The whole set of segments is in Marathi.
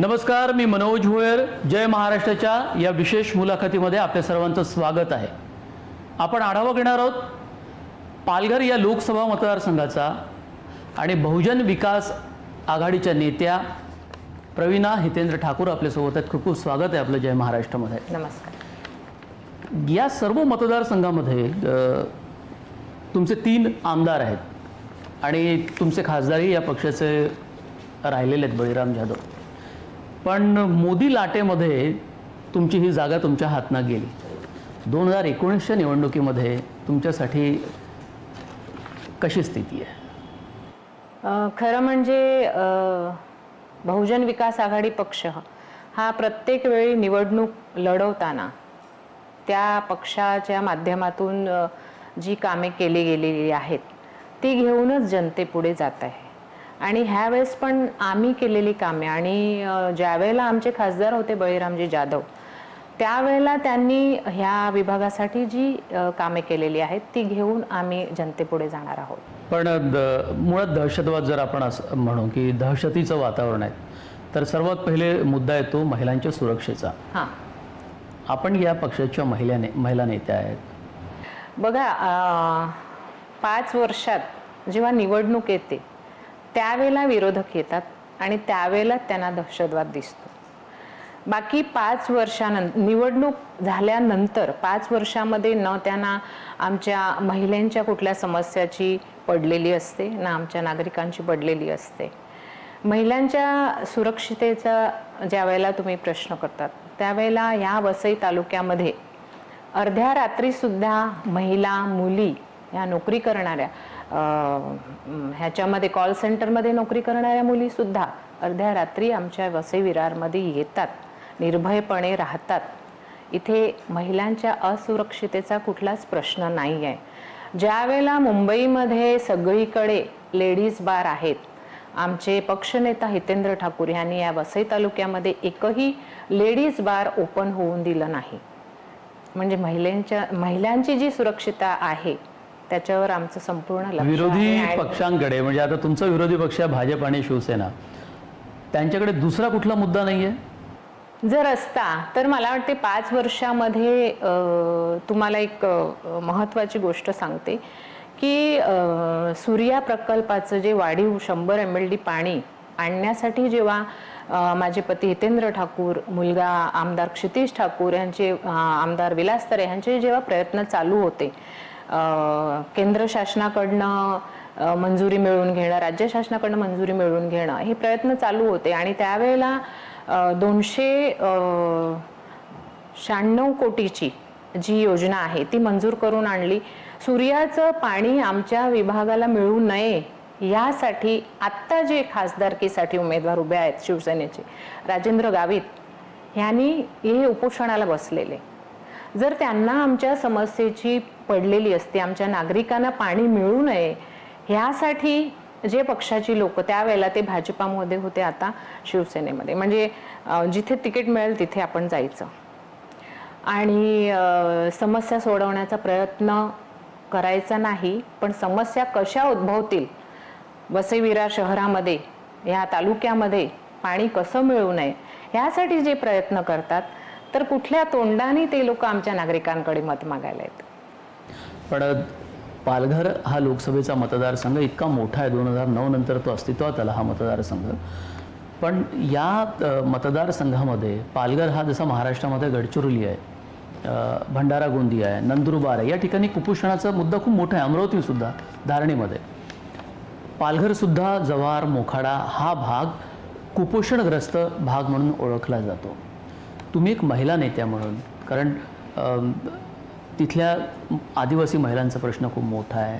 नमस्कार, मी मनोज भोयर. जय महाराष्ट्राच्या या विशेष मुलाखतीमध्ये आपल्या सर्वांचं स्वागत आहे. आपण आढावा घेणार आहोत पालघर या लोकसभा मतदारसंघाचा आणि बहुजन विकास आघाडीच्या नेत्या प्रवीणा हितेंद्र ठाकूर आपल्यासोबत आहेत. खूप खूप स्वागत आहे आपलं जय महाराष्ट्रामध्ये. नमस्कार. या सर्व मतदारसंघामध्ये तुमचे 3 आमदार आहेत आणि तुमचे खासदारही या पक्षाचे राहिलेले आहेत, बळीराम जाधव. पण मोदी लाटेमध्ये तुमची ही जागा तुमच्या हातनं गेली. 2019च्या निवडणुकीमध्ये तुमच्यासाठी कशी स्थिती आहे? खरं म्हणजे बहुजन विकास आघाडी पक्ष हा प्रत्येक वेळी निवडणूक लढवताना त्या पक्षाच्या माध्यमातून जी कामे केली गेलेली आहेत ती घेऊनच जनतेपुढे जात आहे. आणि ह्या वेळेस पण आम्ही केलेली कामे आणि ज्या वेळेला आमचे खासदार होते बळीरामजी जाधव त्यावेळेला त्यांनी ह्या विभागासाठी जी कामे केलेली आहेत ती घेऊन आम्ही जनतेपुढे जाणार आहोत. पण मुळात दहशतवाद जर आपण असं म्हणू की दहशतीचं वातावरण आहे तर सर्वात पहिले मुद्दा येतो महिलांच्या सुरक्षेचा. हां, आपण या पक्षाच्या महिला नेत्या आहेत. बघा, 5 वर्षात जेव्हा निवडणूक येते त्यावेळेला विरोधक येतात आणि त्यावेळेला त्यांना दहशतवाद दिसतो. बाकी 5 वर्षानंतर निवडणूक झाल्यानंतर 5 वर्षामध्ये न त्यांना आमच्या महिलांच्या कुठल्या समस्याची पडलेली असते ना आमच्या नागरिकांची पडलेली असते. महिलांच्या सुरक्षितेचा ज्या वेळेला तुम्ही प्रश्न करतात त्यावेळेला ह्या वसई तालुक्यामध्ये अर्ध्या रात्रीसुद्धा महिला मुली ह्या नोकरी करणाऱ्या ह्याच्यामध्ये कॉल सेंटरमध्ये नोकरी करणाऱ्या मुलीसुद्धा अर्ध्या रात्री आमच्या वसई विरारमध्ये येतात, निर्भयपणे राहतात. इथे महिलांच्या असुरक्षितेचा कुठलाच प्रश्न नाही आहे. ज्या वेळेला मुंबईमध्ये सगळीकडे लेडीज बार आहेत, आमचे पक्षनेता हितेंद्र ठाकूर यांनी या वसई तालुक्यामध्ये एकही लेडीज बार ओपन होऊन दिलं नाही. म्हणजे महिलांची जी सुरक्षितता आहे त्याच्यावर आमचं संपूर्ण लक्ष आहे. विरोधी पक्षांकडे म्हणजे आता तुमचा विरोधी पक्ष भाजप आणि शिवसेना, त्यांच्याकडे दुसरा कुठला मुद्दा नाहीये? जर असता तर मला वाटते 5 वर्षामध्ये तुम्हाला एक महत्त्वाची गोष्ट सांगते की सूर्या प्रकल्पाचं जे वाढीव 100 MLD पाणी आणण्यासाठी जेव्हा माझे पती हितेंद्र ठाकूर, मुलगा आमदार क्षितिज ठाकूर यांचे, आमदार विलास तरे यांचे जेव्हा प्रयत्न चालू होते केंद्र शासनाकडनं मंजुरी मिळवून घेणं, राज्य शासनाकडनं मंजुरी मिळवून घेणं हे प्रयत्न चालू होते आणि त्यावेळेला 296 कोटीची जी योजना आहे ती मंजूर करून आणली. सूर्याचं पाणी आमच्या विभागाला मिळू नये यासाठी आत्ता जे खासदारकीसाठी उमेदवार उभे आहेत शिवसेनेचे राजेंद्र गावित यांनी हे उपोषणाला बसलेले. जर त्यांना आमच्या समस्येची पडलेली असते, आमच्या नागरिकांना पाणी मिळू नये ह्यासाठी जे पक्षाची लोक त्यावेळेला ते भाजपामध्ये होते, आता शिवसेनेमध्ये, म्हणजे जिथे तिकीट मिळेल तिथे आपण जायचं आणि समस्या सोडवण्याचा प्रयत्न करायचा नाही. पण समस्या कशा उद्भवतील वसई विरार शहरामध्ये या तालुक्यामध्ये पाणी कसं मिळू नये ह्यासाठी जे प्रयत्न करतात तर कुठल्या तोंडाने ते लोक आमच्या नागरिकांकडे मत मागायला येतात. पण पालघर हा लोकसभेचा मतदारसंघ इतका मोठा आहे, 2009 नंतर तो अस्तित्वात आला हा मतदारसंघ. पण या मतदारसंघामध्ये पालघर हा जसा महाराष्ट्रामध्ये गडचिरोली आहे, भंडारा गोंदिया आहे, नंदुरबार आहे, या ठिकाणी कुपोषणाचा मुद्दा खूप मोठा आहे. अमरावतीसुद्धा, धारणीमध्ये. पालघरसुद्धा जव्हार मोखाडा हा भाग कुपोषणग्रस्त भाग म्हणून ओळखला जातो. तुम्ही एक महिला नेत्या म्हणून, कारण तिथल्या आदिवासी महिलांचा प्रश्न खूप मोठा आहे,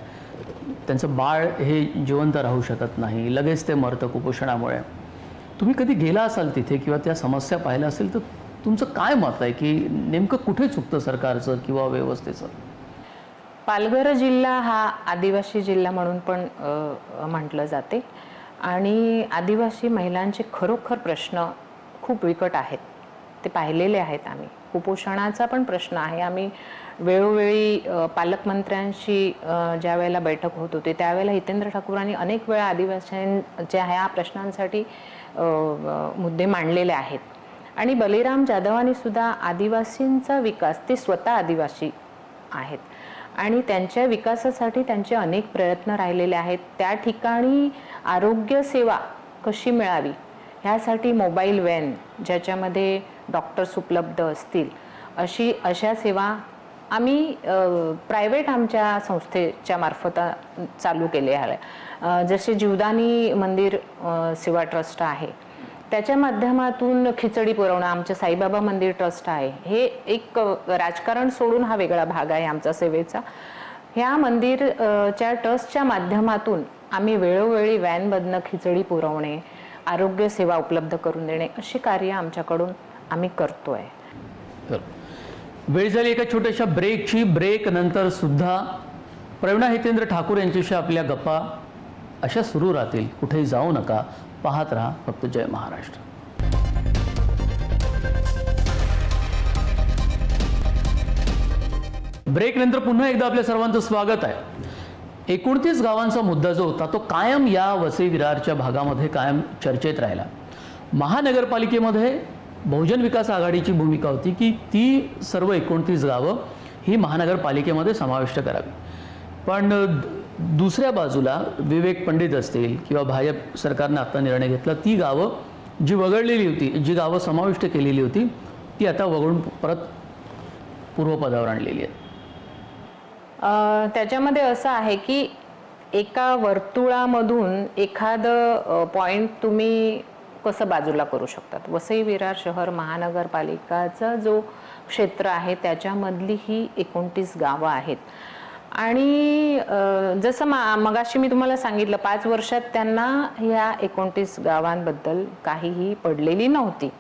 त्यांचं बाळ हे जिवंत राहू शकत नाही, लगेच ते मरतं कुपोषणामुळे. तुम्ही कधी गेला असाल तिथे किंवा त्या समस्या पाहिल्या असेल तर तुमचं काय मत आहे की नेमकं कुठे चुकतं सरकारचं किंवा व्यवस्थेचं? पालघर जिल्हा हा आदिवासी जिल्हा म्हणून पण म्हटलं जाते आणि आदिवासी महिलांचे खरोखर प्रश्न खूप विकट आहेत, ते पाहिलेले आहेत आम्ही. कुपोषणाचा पण प्रश्न आहे. आम्ही वेळोवेळी पालकमंत्र्यांशी ज्या वेळेला बैठक होत होती त्यावेळेला हितेंद्र ठाकूरांनी अनेक वेळा आदिवासींच्या ह्या प्रश्नांसाठी मुद्दे मांडलेले आहेत. आणि बलिराम जाधवांनी सुद्धा आदिवासींचा विकास, ते स्वतः आदिवासी आहेत आणि त्यांच्या विकासासाठी त्यांचे अनेक प्रयत्न राहिलेले आहेत. त्या ठिकाणी आरोग्य सेवा कशी मिळावी ह्यासाठी मोबाईल व्हॅन ज्याच्यामध्ये डॉक्टर्स उपलब्ध असतील अशा सेवा आम्ही प्रायव्हेट आमच्या संस्थेच्या मार्फत चालू केले आहे. जसे जीवदानी मंदिर सेवा ट्रस्ट आहे त्याच्या माध्यमातून खिचडी पुरवणं, आमचं साईबाबा मंदिर ट्रस्ट आहे. हे एक राजकारण सोडून हा वेगळा भाग आहे आमचा सेवेचा. ह्या मंदिरच्या ट्रस्टच्या माध्यमातून आम्ही वेळोवेळी व्हॅनमधनं खिचडी पुरवणे, आरोग्य सेवा उपलब्ध करून देणे अशी कार्य आमच्याकडून आम्ही करतोय. वेळ झाली एका छोट्याशा ब्रेकची. ब्रेक नंतर सुद्धा प्रवीणा हितेंद्र ठाकूर यांच्याशी आपल्या गप्पा अशा सुरू राहतील. कुठेही जाऊ नका, पाहत राहा फक्त जय महाराष्ट्र. ब्रेक नंतर पुन्हा एकदा आपल्या सर्वांचं स्वागत आहे. 29 गावांचा मुद्दा जो होता तो कायम या वसई विरारच्या भागामध्ये कायम चर्चेत राहिला. महानगरपालिकेमध्ये बहुजन विकास आघाडीची भूमिका होती की ती सर्व 29 गावं ही महानगरपालिकेमध्ये समाविष्ट करावी. पण दुसऱ्या बाजूला विवेक पंडित असतील किंवा भाजप सरकारने आता निर्णय घेतला, ती गावं जी वगळलेली होती, जी गावं समाविष्ट केलेली होती ती आता वगळून परत पूर्वपदावर आणलेली आहेत. त्याच्यामध्ये असं आहे की एका वर्तुळामधून एखादं पॉइंट तुम्ही कसं बाजूला करू शकतात. वसई विरार शहर महानगरपालिकाचा जो क्षेत्र आहे त्याच्यामधली ही 29 गावं आहेत आणि जसं मगाशी मी तुम्हाला सांगितलं 5 वर्षात त्यांना ह्या 29 गावांबद्दल काहीही पडलेली नव्हती.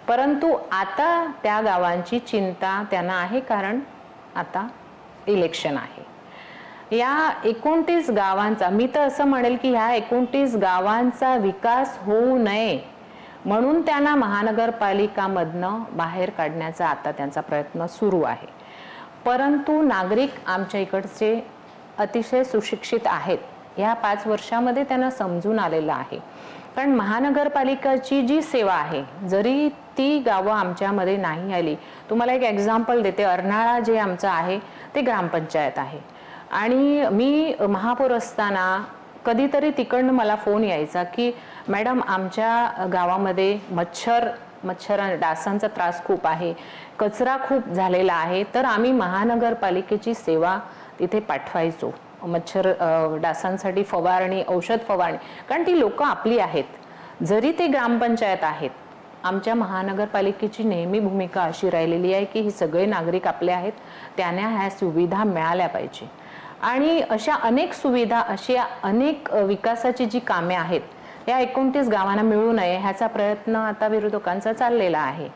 परंतु आता त्या गावांची चिंता त्यांना आहे कारण आता इलेक्शन आहे. या 29 गावांचा, मी तर असं म्हणेल की ह्या 29 गावांचा विकास होऊ नये म्हणून त्यांना महानगरपालिकामधनं बाहेर काढण्याचा आता त्यांचा प्रयत्न सुरू आहे. परंतु नागरिक आमच्या इकडचे अतिशय सुशिक्षित आहेत. ह्या 5 वर्षामध्ये त्यांना समजून आलेलं आहे. कारण महानगरपालिकाची जी सेवा आहे जरी ती गावं आमच्यामध्ये नाही आली, तुम्हाला एक एक्झाम्पल देते. अर्नाळा जे आमचं आहे ते ग्रामपंचायत आहे आणि मी महापौर असताना कधीतरी तिकडनं मला फोन यायचा की मॅडम आमच्या गावामध्ये मच्छर डासांचा त्रास खूप आहे, कचरा खूप झालेला आहे, तर आम्ही महानगरपालिकेची सेवा तिथे पाठवायचो. मच्छर डासांसाठी फवारणी, औषध फवारणी, कारण ती लोक आपली आहेत. जरी ते ग्रामपंचायत आहेत, आमच्या महानगरपालिकेची नेहमी भूमिका अशी राहिलेली आहे की ही सगळे नागरिक आपले आहेत, त्यांना ह्या सुविधा मिळाल्या पाहिजे. आणि अशा अनेक सुविधा, अशा अनेक विकासाची जी कामे आहेत या 29 गावांना मिळू नये ह्याचा प्रयत्न आता विरोधकांचा चाललेला आहे.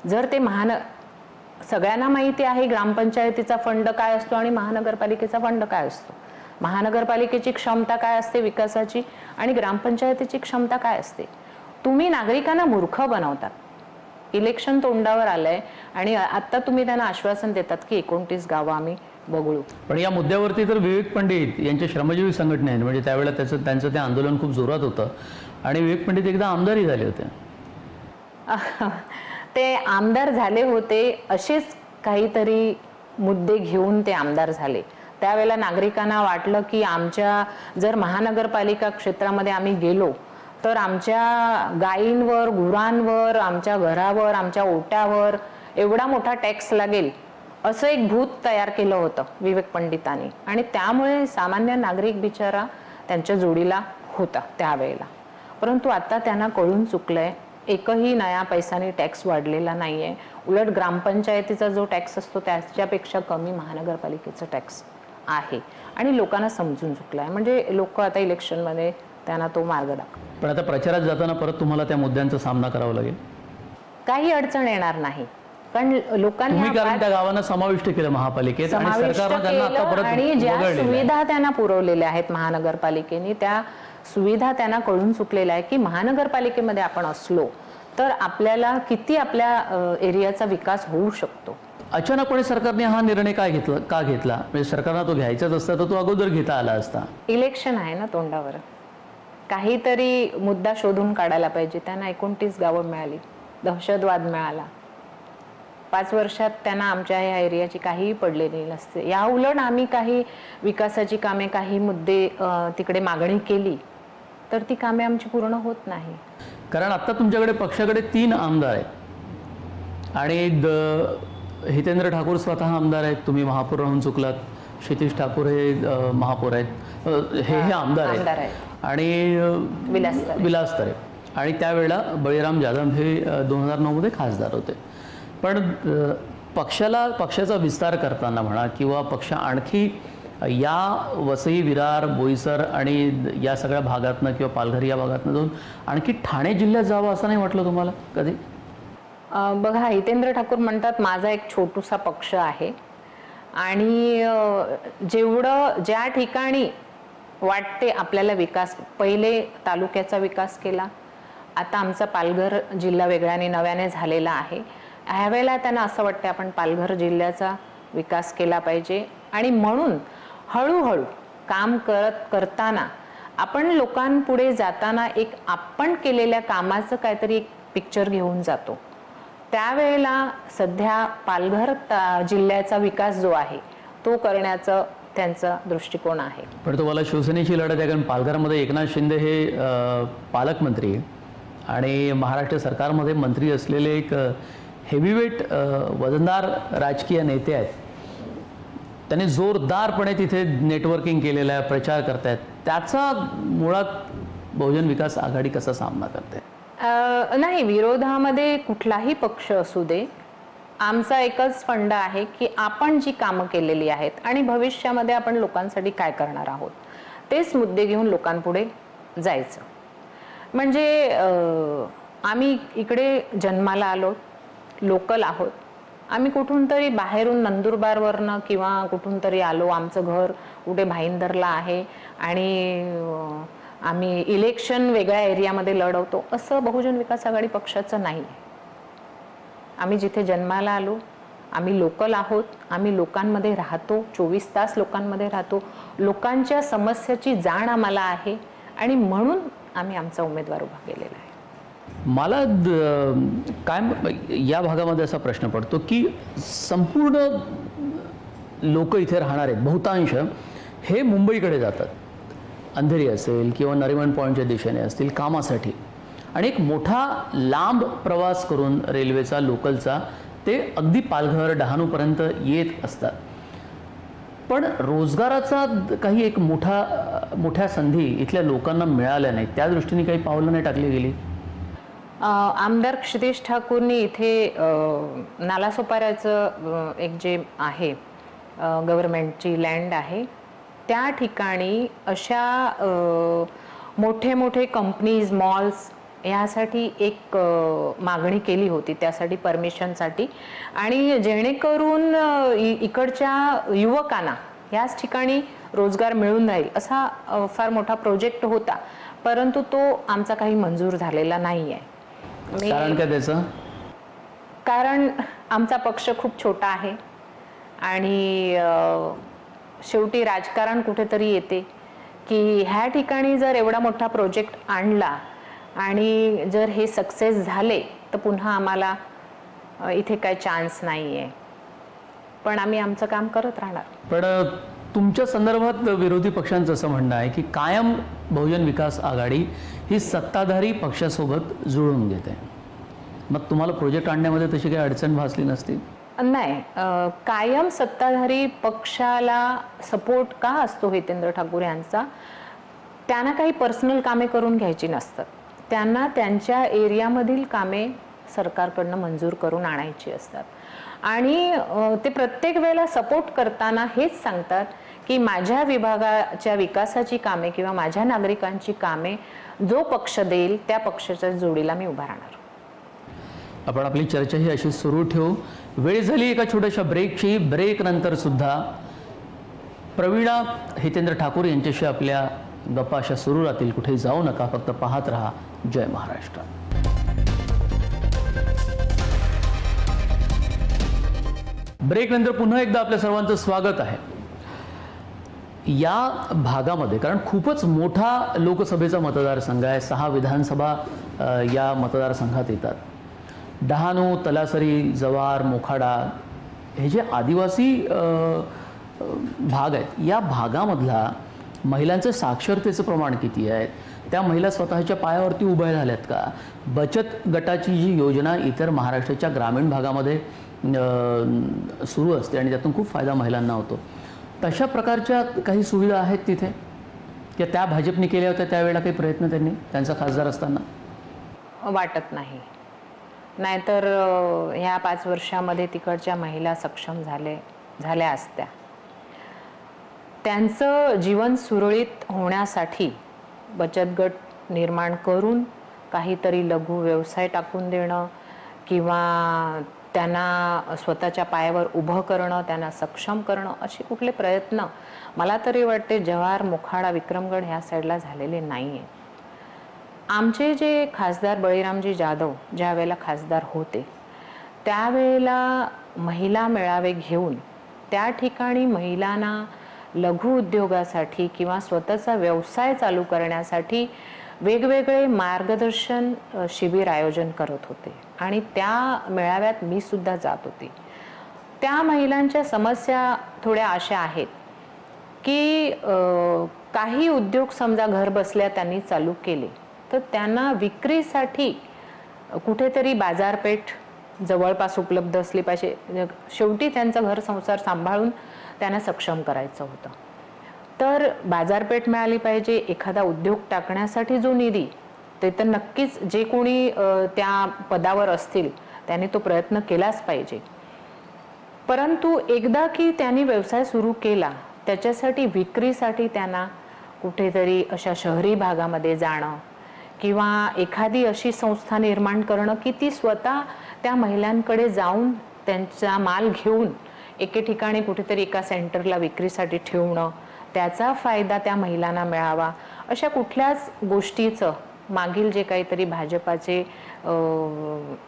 जर ते सगळ्यांना माहिती आहे ग्रामपंचायतीचा फंड काय असतो आणि महानगरपालिकेचा फंड काय असतो, महानगरपालिकेची क्षमता काय असते विकासाची आणि ग्रामपंचायतीची क्षमता काय असते. तुम्ही नागरिकांना मूर्ख बनवतात. इलेक्शन तोंडावर आलंय आणि आता तुम्ही त्यांना आश्वासन देतात की 29 गावं आम्ही बघू. पण या मुद्द्यावरती तर विवेक पंडित यांच्या श्रमजीवी संघटनेने, म्हणजे त्यावेळेला त्यांचं ते आंदोलन खूप जोरात होतं आणि विवेक पंडित एकदा आमदारही झाले होते. ते आमदार झाले होते, असेच काहीतरी मुद्दे घेऊन ते आमदार झाले. त्यावेळेला नागरिकांना वाटलं की आमच्या जर महानगरपालिका क्षेत्रामध्ये आम्ही गेलो तर आमच्या गायींवर, गुरांवर, आमच्या घरावर, आमच्या ओट्यावर एवढा मोठा टॅक्स लागेल असं एक भूत तयार केलं होतं विवेक पंडितांनी आणि त्यामुळे सामान्य नागरिक बिचारा त्यांच्या जोडीला होता त्यावेळेला. परंतु आता त्यांना कळून चुकलंय, एकही नया पैसाने टॅक्स वाढलेला नाहीये. उलट ग्रामपंचायतीचा जो टॅक्स असतो त्याच्यापेक्षा कमी महानगरपालिकेचा टॅक्स आहे आणि लोकांना समजून चुकलाय. म्हणजे लोक आता इलेक्शनमध्ये त्यांना तो मार्ग दाखवतात. पण आता प्रचारात जाताना परत तुम्हाला त्या मुद्द्यांचा सामना करावा लागेल. काही अडचण येणार नाही कारण लोकांनी त्या गावांना समाविष्ट केलं महापालिकेत आणि सरकारने त्यांना आता परत आणि ज्या सुविधा त्यांना पुरवलेल्या आहेत महानगरपालिकेने त्या सुविधा त्यांना कळून चुकलेल्या आहे की महानगरपालिकेमध्ये आपण असलो तर आपल्याला किती आपल्या एरियाचा विकास होऊ शकतो. अचानकपणे सरकारने हा निर्णय का घेतला म्हणजे सरकारला तो घ्यायचाच असता तर तो अगोदर घेता आला असता. इलेक्शन आहे ना तोंडावर, काहीतरी मुद्दा शोधून काढायला पाहिजे. त्यांना 29 गावं मिळाली, दहशतवाद मिळाला. 5 वर्षात त्यांना आमच्या या एरियाची काहीही पडलेली नसते. या उलट आम्ही काही विकासाची कामे, काही मुद्दे तिकडे मागणी केली तर ती कामे आमची पूर्ण होत नाही. कारण आता तुमच्याकडे पक्षाकडे 3 आमदार आहेत आणि हितेंद्र ठाकूर स्वतः आमदार आहेत, तुम्ही महापौर राहून चुकलात, क्षितिज ठाकूर हे महापौर आहेत, हे आमदार आहेत आणि विलास तरे आणि त्यावेळेला बळीराम जाधव हे 2009 मध्ये खासदार होते. पण पक्षाचा विस्तार करताना म्हणा किंवा पक्ष आणखी या वसई, विरार, बोईसर आणि या सगळ्या भागातनं किंवा पालघर या भागातनं जाऊन आणखी ठाणे जिल्ह्यात जावं असं नाही वाटलं तुम्हाला कधी? बघा, हितेंद्र ठाकूर म्हणतात माझा एक छोटूसा पक्ष आहे आणि जेवढं ज्या ठिकाणी वाटते आपल्याला विकास, पहिले तालुक्याचा विकास केला, आता आमचा पालघर जिल्हा वेगळ्याने नव्याने झालेला आहे. ह्यावेळेला त्यांना असं वाटतं आपण पालघर जिल्ह्याचा विकास केला पाहिजे आणि म्हणून हळूहळू काम करताना आपण लोकांपुढे जाताना एक आपण केलेल्या कामाचं काहीतरी एक पिक्चर घेऊन जातो. त्यावेळेला सध्या पालघर जिल्ह्याचा विकास जो आहे तो करण्याचं त्यांचा दृष्टिकोन आहे. पण तुम्हाला शिवसेनेची लढत आहे, कारण पालघरमध्ये एकनाथ शिंदे हे पालकमंत्री आणि महाराष्ट्र सरकारमध्ये मंत्री असलेले एक हेवीवेट वजनदार राजकीय नेते आहेत. त्यांनी जोरदारपणे तिथे नेटवर्किंग केलेलं आहे, प्रचार करतायत. त्याचा मुळात बहुजन विकास आघाडी कसा सामना करते? नाही, विरोधामध्ये कुठलाही पक्ष असू दे, आमचा एकच फंड आहे की आपण जी कामं केलेली आहेत आणि भविष्यामध्ये आपण लोकांसाठी काय करणार आहोत तेच मुद्दे घेऊन लोकांपुढे जायचं. म्हणजे आम्ही इकडे जन्माला आलो, लोकल आहोत. आम्ही कुठून तरी बाहेरून नंदुरबारवरनं किंवा कुठून तरी आलो, आमचं घर कुठे भाईंदरला आहे आणि आम्ही इलेक्शन वेगळ्या एरियामध्ये लढवतो, असं बहुजन विकास आघाडी पक्षाचं नाही आहे. आम्ही जिथे जन्माला आलो, आम्ही लोकल आहोत, आम्ही लोकांमध्ये राहतो, 24 तास लोकांमध्ये राहतो, लोकांच्या समस्याची जाण आम्हाला आहे आणि म्हणून आम्ही आमचा उमेदवार उभा केलेला आहे. मला काय या भागामध्ये असा प्रश्न पडतो की संपूर्ण लोक इथे राहणार आहेत, बहुतांश हे मुंबईकडे जातात, अंधेरी असेल किंवा नरिमन पॉईंटच्या दिशेने असतील कामासाठी, आणि एक मोठा लांब प्रवास करून रेल्वेचा, लोकलचा ते अगदी पालघर, डहाणूपर्यंत येत असतात. पण रोजगाराचा काही एक मोठ्या संधी इथल्या लोकांना मिळाल्या नाहीत, त्या दृष्टीने काही पावलं नाही टाकली गेली. आमदार क्षितिज ठाकूरनी इथे नालासोपाऱ्याचं एक जे आहे गव्हर्नमेंटची लँड आहे त्या ठिकाणी अशा मोठे कंपनीज, मॉल्स यासाठी एक मागणी केली होती, त्यासाठी परमिशनसाठी, आणि जेणेकरून इकडच्या युवकांना याच ठिकाणी रोजगार मिळून राहील असा फार मोठा प्रोजेक्ट होता. परंतु तो आमचा काही मंजूर झालेला नाही आहे. कारण काय त्याचं? कारण आमचा पक्ष खूप छोटा आहे आणि शेवटी राजकारण कुठेतरी येते की ह्या ठिकाणी जर एवढा मोठा प्रोजेक्ट आणला आणि जर हे सक्सेस झाले तर पुन्हा आम्हाला इथे काही चान्स नाही आहे, पण आम्ही आमचं काम करत राहणार. पण तुमच्या संदर्भात विरोधी पक्षांचं असं म्हणणं आहे की कायम बहुजन विकास आघाडी ही सत्ताधारी पक्षासोबत जुळून घेते, मग तुम्हाला प्रोजेक्ट आणण्यामध्ये तशी काही अडचण भासली नसती? नाही, कायम सत्ताधारी पक्षाला सपोर्ट का असतो हितेंद्र ठाकूर यांचा? त्यांना काही पर्सनल कामे करून घ्यायची नसतात, त्यांना त्यांच्या एरियामधील कामे सरकारकडनं मंजूर करून आणायची असतात आणि ते प्रत्येक वेळेला सपोर्ट करताना हेच सांगतात की माझ्या विभागाच्या विकासाची कामे किंवा माझ्या नागरिकांची कामे जो पक्ष देईल त्या पक्षाच्या जोडीला मी उभा राहणार. आपण आपली चर्चा ही अशी सुरू ठेवू. वेळ झाली एका छोट्याशा ब्रेकची. ब्रेक नंतर सुद्धा प्रवीणा हितेंद्र ठाकूर यांच्याशी आपल्या गप्पा अशा सुरू राहतील. कुठेही जाऊ नका, फक्त पाहत रहा जय महाराष्ट्र. ब्रेकनंतर पुन्हा एकदा आपल्या सर्वांचं स्वागत आहे. या भागामध्ये कारण खूपच मोठा लोकसभेचा मतदारसंघ आहे, 6 विधानसभा या मतदारसंघात येतात. डहाणू, तलासरी, जव्हार, मोखाडा हे जे आदिवासी भाग आहेत, या भागामधला महिलांचं साक्षरतेचं प्रमाण किती आहे, त्या महिला स्वतःच्या पायावरती उभ्या झाल्यात का, बचत गटाची जी योजना इतर महाराष्ट्राच्या ग्रामीण भागामध्ये सुरू असते आणि त्यातून खूप फायदा महिलांना होतो, तशा प्रकारच्या काही सुविधा आहेत तिथे की त्या भाजपने केल्या होत्या त्यावेळेला काही प्रयत्न त्यांनी त्यांचा खासदार असताना? वाटत नाही. नाहीतर ह्या 5 वर्षामध्ये तिकडच्या महिला सक्षम झाल्या असत्या. त्यांचं जीवन सुरळीत होण्यासाठी बचत गट निर्माण करून काहीतरी लघु व्यवसाय टाकून देणं किंवा त्यांना स्वतःच्या पायावर उभं करणं, त्यांना सक्षम करणं, असे कुठले प्रयत्न मला तरी वाटते जव्हार, मोखाडा, विक्रमगड ह्या साईडला झालेले नाही आहे. आमचे जे खासदार बळीरामजी जाधव ज्या वेळेला खासदार होते त्यावेळेला महिला मेळावे घेऊन त्या ठिकाणी महिलांना लघु उद्योगासाठी किंवा स्वतःचा व्यवसाय चालू करण्यासाठी वेगवेगळे मार्गदर्शन शिबिर आयोजन करत होते आणि त्या मेळाव्यात मी सुद्धा जात होते. त्या महिलांच्या समस्या थोड्या अशा आहेत की काही उद्योग समजा घर बसल्या त्यांनी चालू केले तर त्यांना विक्रीसाठी कुठेतरी बाजारपेठ जवळपास उपलब्ध असली पाहिजे. शेवटी त्यांचा घर संसार सांभाळून त्यांना सक्षम करायचं होतं, तर बाजारपेठ मिळाली पाहिजे. एखादा उद्योग टाकण्यासाठी जो निधी ते तर नक्कीच जे कोणी त्या पदावर असतील त्यांनी तो प्रयत्न केलाच पाहिजे. परंतु एकदा की त्यांनी व्यवसाय सुरू केला त्याच्यासाठी विक्रीसाठी त्यांना कुठेतरी अशा शहरी भागामध्ये जाणं किंवा एखादी अशी संस्था निर्माण करणं की ती स्वतः त्या महिलांकडे जाऊन त्यांचा माल घेऊन एके ठिकाणी कुठेतरी एका सेंटरला विक्रीसाठी ठेवणं, त्याचा फायदा त्या महिलांना मिळावा, अशा कुठल्याच गोष्टीचं मागील जे काहीतरी भाजपाचे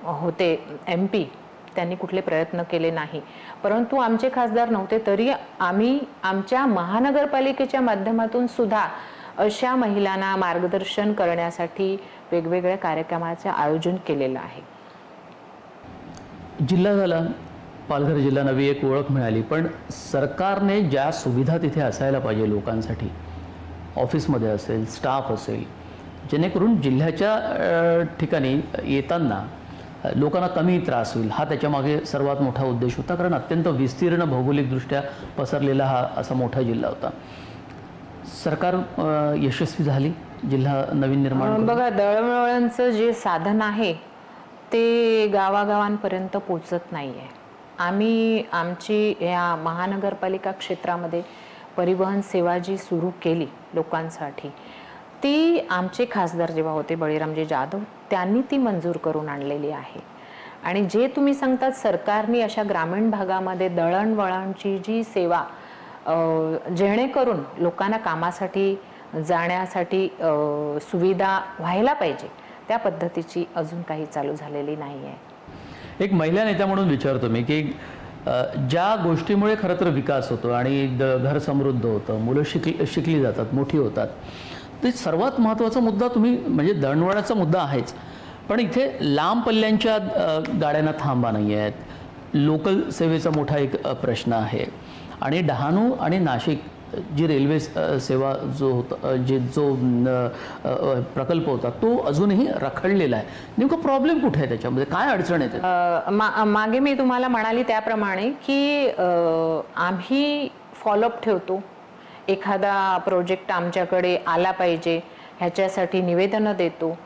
होते MP त्यांनी कुठले प्रयत्न केले नाही. परंतु आमचे खासदार नव्हते तरी आम्ही आमच्या महानगरपालिकेच्या माध्यमातून सुद्धा अशा महिलांना मार्गदर्शन करण्यासाठी वेगवेगळ्या कार्यक्रमाचे आयोजन केलेलं आहे. जिल्हा झाला, पालघर जिल्हा नवी एक ओळख मिळाली, पण सरकारने ज्या सुविधा तिथे असायला पाहिजे लोकांसाठी, ऑफिसमध्ये असेल, स्टाफ असेल, जेणेकरून जिल्ह्याच्या ठिकाणी येताना लोकांना कमी त्रास होईल, हा त्याच्यामागे सर्वात मोठा उद्देश होता. कारण अत्यंत विस्तीर्ण भौगोलिकदृष्ट्या पसरलेला हा असा मोठा जिल्हा होता. सरकार यशस्वी झाली जिल्हा नवीन निर्माण. बघा, दळणवळणचं जे साधन आहे ते गावागावांपर्यंत पोचत नाही आहे. आम्ही आमची या महानगरपालिका क्षेत्रामध्ये परिवहन सेवा जी सुरू केली लोकांसाठी, ती आमचे खासदार जेव्हा होते बळीरामजी जाधव त्यांनी ती मंजूर करून आणलेली आहे. आणि जे तुम्ही सांगतात सरकारने अशा ग्रामीण भागामध्ये दळणवळणची जी सेवा जेणेकरून लोकांना कामासाठी जाण्यासाठी सुविधा व्हायला पाहिजे त्या पद्धतीची अजून काही चालू झालेली नाही आहे. एक महिला नेत्या म्हणून विचारतो मी की ज्या गोष्टीमुळे खरं तर विकास होतो आणि घर समृद्ध होतं, मुलं शिकली जातात, मोठी होतात, ते सर्वात महत्त्वाचा मुद्दा तुम्ही म्हणजे दळणवळणाचा मुद्दा आहेच, पण इथे लांब पल्ल्यांच्या गाड्यांना थांबा नाही आहेत, लोकल सेवेचा मोठा एक प्रश्न आहे. आणि डहाणू आणि नाशिक जी रेल्वे सेवा जो प्रकल्प होता तो अजूनही रखडलेला आहे. नेमका प्रॉब्लेम कुठे आहे, त्याच्यामध्ये काय अडचण येते? मागे मी तुम्हाला म्हणाली त्याप्रमाणे की आम्ही फॉलोअप ठेवतो, एखादा प्रोजेक्ट आमच्याकडे आला पाहिजे ह्याच्यासाठी निवेदनं देतो,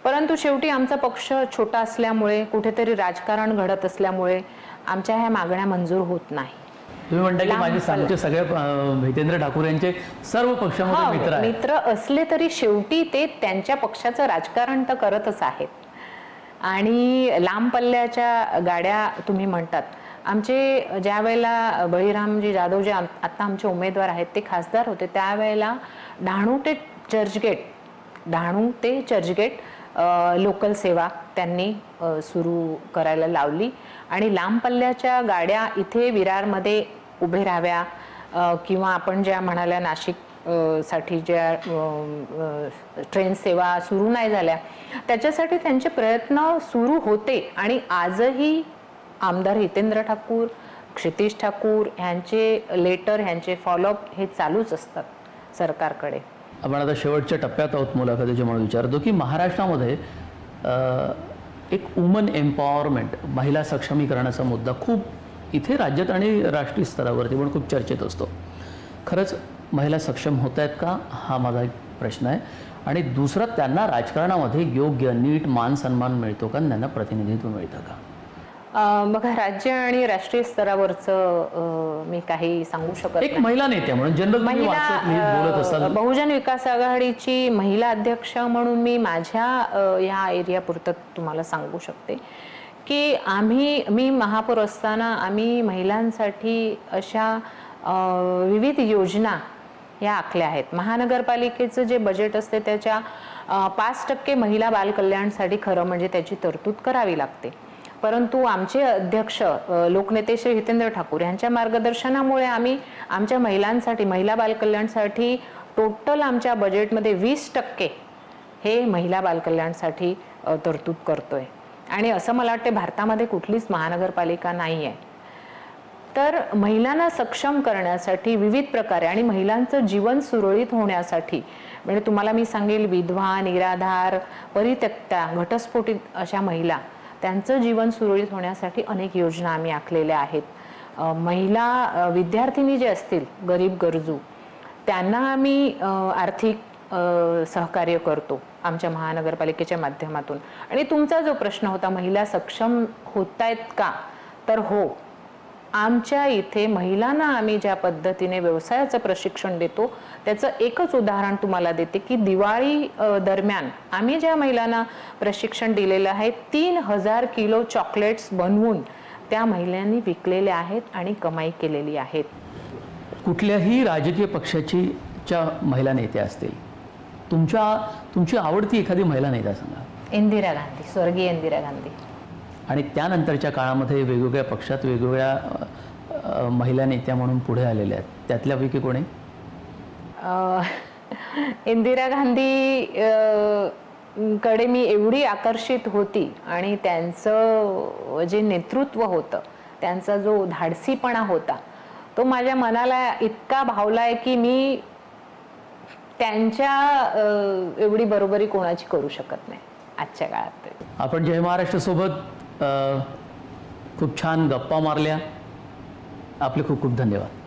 परंतु शेवटी आमचा पक्ष छोटा असल्यामुळे कुठेतरी राजकारण घडत असल्यामुळे आमच्या ह्या मागण्या मंजूर होत नाही. तुम्ही म्हणता की माझे आमचे सगळे हितेंद्र ठाकूर यांचे सर्व पक्षामध्ये मित्र असले तरी शेवटी ते त्यांच्या पक्षाचं राजकारण तर करतच आहेत. आणि लांब पल्ल्याच्या गाड्या तुम्ही म्हणतात, आमचे ज्या वेळेला बळीरामजी जाधव जे आता आमचे उमेदवार आहेत ते खासदार होते त्यावेळेला डहाणू ते चर्चगेट लोकल सेवा त्यांनी सुरू करायला लावली आणि लांब पल्ल्याच्या गाड्या इथे विरारमध्ये उभे राहाव्या किंवा आपण ज्या म्हणाल्या नाशिक साठी ज्या ट्रेन सेवा सुरू नाही झाल्या त्याच्यासाठी त्यांचे प्रयत्न सुरू होते आणि आजही आमदार हितेंद्र ठाकूर, क्षितिज ठाकूर ह्यांचे लेटर, ह्यांचे फॉलोअप हे चालूच असतात सरकारकडे. आपण आता शेवटच्या टप्प्यात आहोत मुलाखतीचे म्हणून विचारतो की महाराष्ट्रामध्ये एक वुमन एम्पॉवरमेंट, महिला सक्षमीकरणाचा मुद्दा खूप इथे राज्यात आणि राष्ट्रीय स्तरावरती पण खूप चर्चेत असतो. खरंच महिला सक्षम होत आहेत का, हा माझा एक प्रश्न आहे. आणि दुसरा, त्यांना राजकारणामध्ये योग्य नीट मान सन्मान मिळतो का, त्यांना प्रतिनिधित्व मिळतं का? बघा, राज्य आणि राष्ट्रीय स्तरावरचं मी काही सांगू शकत नाही. एक महिला नेत्या म्हणून जनरल बोलत असतात. बहुजन विकास आघाडीची महिला अध्यक्ष म्हणून मी माझ्या या एरियापुरतं तुम्हाला सांगू शकते की मी महापौर असताना आम्ही महिलांसाठी अशा विविध योजना या आखल्या आहेत. महानगरपालिकेचं जे बजेट असते त्याच्या 5% महिला बालकल्याणसाठी खरं म्हणजे त्याची तरतूद करावी लागते. परंतु आमचे अध्यक्ष लोकनेते श्री हितेंद्र ठाकूर यांच्या मार्गदर्शनामुळे आम्ही आमच्या महिलांसाठी, महिला बालकल्याणसाठी टोटल आमच्या बजेटमध्ये 20% हे महिला बालकल्याणसाठी तरतूद करतोय. आणि असं मला वाटते भारतामध्ये कुठलीच महानगरपालिका नाही आहे. तर महिलांना सक्षम करण्यासाठी विविध प्रकारे आणि महिलांचं जीवन सुरळीत होण्यासाठी, म्हणजे तुम्हाला मी सांगेल, विधवा, निराधार, परित्यक्त्या, घटस्फोटित अशा महिला, त्यांचं जीवन सुरळीत होण्यासाठी अनेक योजना आम्ही आखलेल्या आहेत. महिला विद्यार्थिनी जे असतील गरीब गरजू, त्यांना आम्ही आर्थिक सहकार्य करतो आमच्या महानगरपालिकेच्या माध्यमातून. आणि तुमचा जो प्रश्न होता महिला सक्षम होत आहेत का, तर हो, आमच्या इथे महिलांना आम्ही ज्या पद्धतीने व्यवसायाचं प्रशिक्षण देतो त्याचं एकच उदाहरण तुम्हाला देते की दिवाळी दरम्यान आम्ही ज्या महिलांना प्रशिक्षण दिलेलं आहे 3000 किलो चॉकलेट्स बनवून त्या महिलांनी विकलेले आहेत आणि कमाई केलेली आहेत. कुठल्याही राजकीय पक्षाच्या महिला नेत्या असतील, तुमची आवडती एखादी महिला नेता सांगा. इंदिरा गांधी, स्वर्गीय इंदिरा गांधी. आणि त्यानंतरच्या काळामध्ये वेगवेगळ्या पक्षात वेगवेगळ्या महिला नेत्या म्हणून पुढे आलेल्या आहेत, त्यातल्यापैकी कोणी? इंदिरा गांधी कडे मी एवढी आकर्षित होती आणि त्यांचं जे नेतृत्व होतं, त्यांचा जो धाडसीपणा होता, तो माझ्या मनाला इतका भावलाय की मी त्यांच्या एवढी बरोबरी कोणाची करू शकत नाही आजच्या काळात. आपण जय महाराष्ट्र सोबत खूप छान गप्पा मारल्या. आपले खूप खूप धन्यवाद.